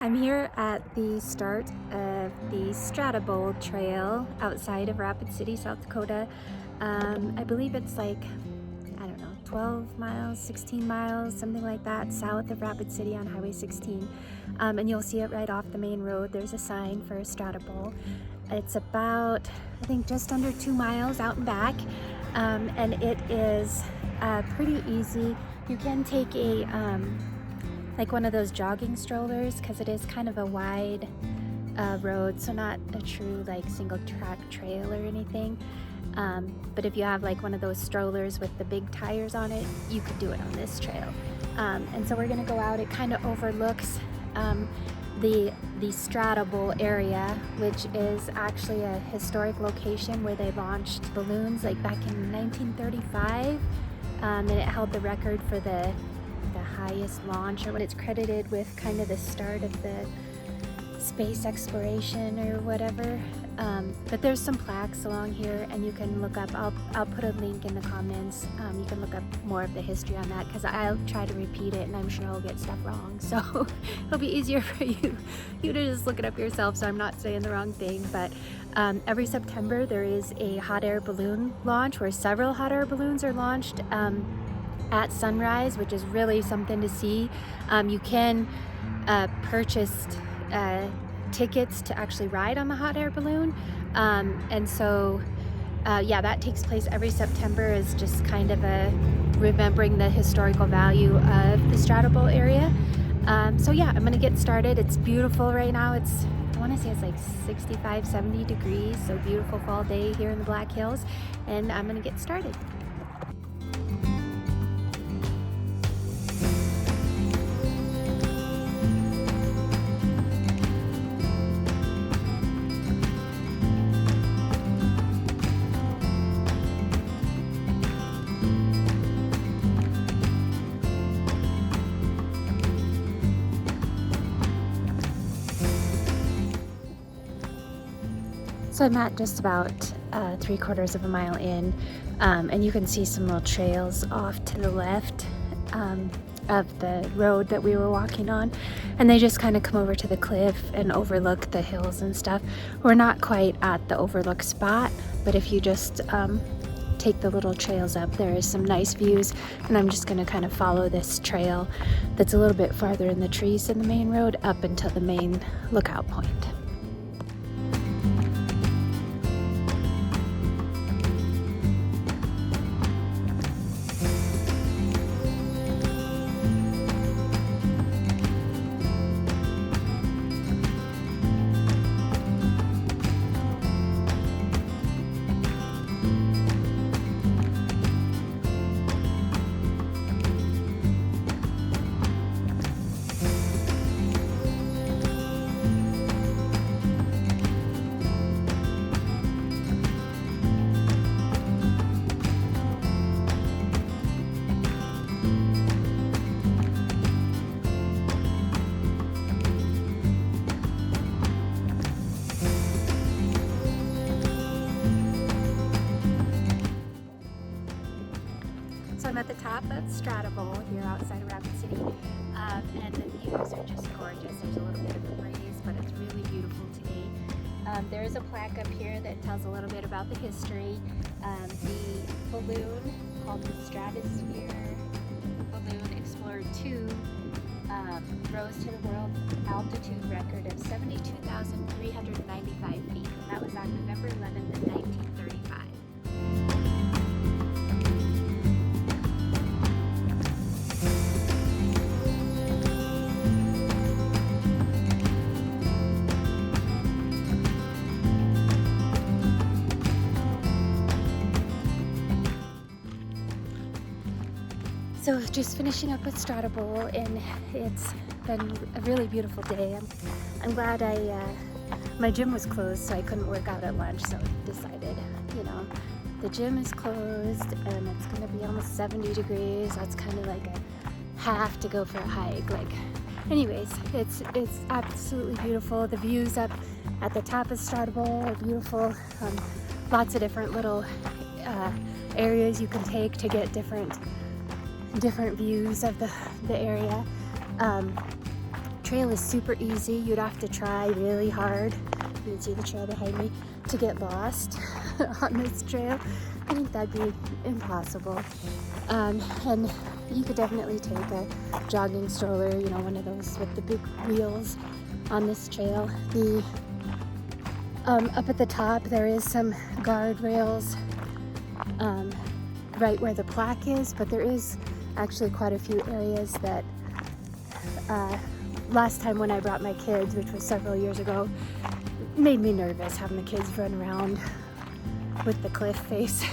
I'm here at the start of the Stratobowl Trail outside of Rapid City, South Dakota. I believe it's like, I don't know, 12 miles, 16 miles, something like that, south of Rapid City on Highway 16. And you'll see it right off the main road. There's a sign for Stratobowl. It's about, I think, just under 2 miles out and back. And it is pretty easy. You can take a like one of those jogging strollers, because it is kind of a wide road, so not a true like single track trail or anything, but if you have like one of those strollers with the big tires on it, you could do it on this trail. And so we're gonna go out. It kind of overlooks the Stratobowl area, which is actually a historic location where they launched balloons like back in 1935, and it held the record for the highest launch, or when it's credited with kind of the start of the space exploration or whatever. But there's some plaques along here, and you can look up, I'll put a link in the comments. You can look up more of the history on that, because I'll try to repeat it and I'm sure I'll get stuff wrong, so it'll be easier for you to just look it up yourself, so I'm not saying the wrong thing. But every September there is a hot air balloon launch where several hot air balloons are launched at sunrise, which is really something to see. You can purchase tickets to actually ride on the hot air balloon, and so yeah, that takes place every September as just kind of a remembering the historical value of the Stratobowl area. So yeah, I'm gonna get started. It's beautiful right now. I want to say it's like 65, 70 degrees, so beautiful fall day here in the Black Hills, and I'm gonna get started. So I'm at just about 3/4 of a mile in, and you can see some little trails off to the left of the road that we were walking on, and they just kind of come over to the cliff and overlook the hills and stuff. We're not quite at the overlook spot, but if you just take the little trails up, there is some nice views, and I'm just going to kind of follow this trail that's a little bit farther in the trees than the main road up until the main lookout point. So I'm at the top of Stratobowl here outside of Rapid City, and the views are just gorgeous. There's a little bit of a breeze, but it's really beautiful today. There is a plaque up here that tells a little bit about the history. The balloon called the Stratosphere Balloon Explorer 2 rose to the world altitude record of 72,395 feet. And that was on November 11th of 1935. So just finishing up with Stratobowl, and it's been a really beautiful day. I'm glad my gym was closed, so I couldn't work out at lunch, so I decided, the gym is closed and it's gonna be almost 70 degrees. That's kind of like a have to go for a hike. Anyways, it's absolutely beautiful. The views up at the top of Stratobowl are beautiful. Lots of different little areas you can take to get different views of the area. trail is super easy. You'd have to try really hard. You can see the trail behind me, to get lost on this trail. I think that'd be impossible. And you could definitely take a jogging stroller, you know, one of those with the big wheels on this trail. Up at the top there is some guardrails right where the plaque is, but there is actually quite a few areas that last time when I brought my kids, which was several years ago, made me nervous having the kids run around with the cliff face.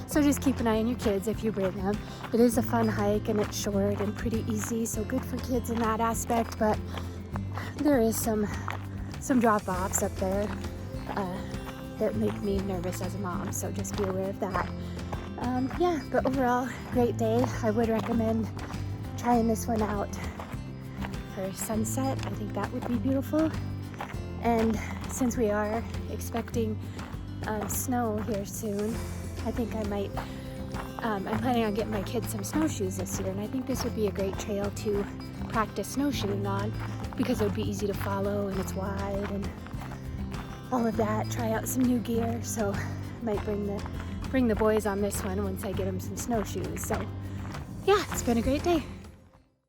So just keep an eye on your kids if you bring them. It is a fun hike and it's short and pretty easy, so good for kids in that aspect, but there is some drop-offs up there that make me nervous as a mom, so just be aware of that. Yeah, but overall, great day. I would recommend trying this one out for sunset. I think that would be beautiful. And since we are expecting snow here soon, I think I might, I'm planning on getting my kids some snowshoes this year, and I think this would be a great trail to practice snowshoeing on because it would be easy to follow and it's wide and all of that. Try out some new gear, so I might bring the boys on this one once I get them some snowshoes. So yeah, it's been a great day.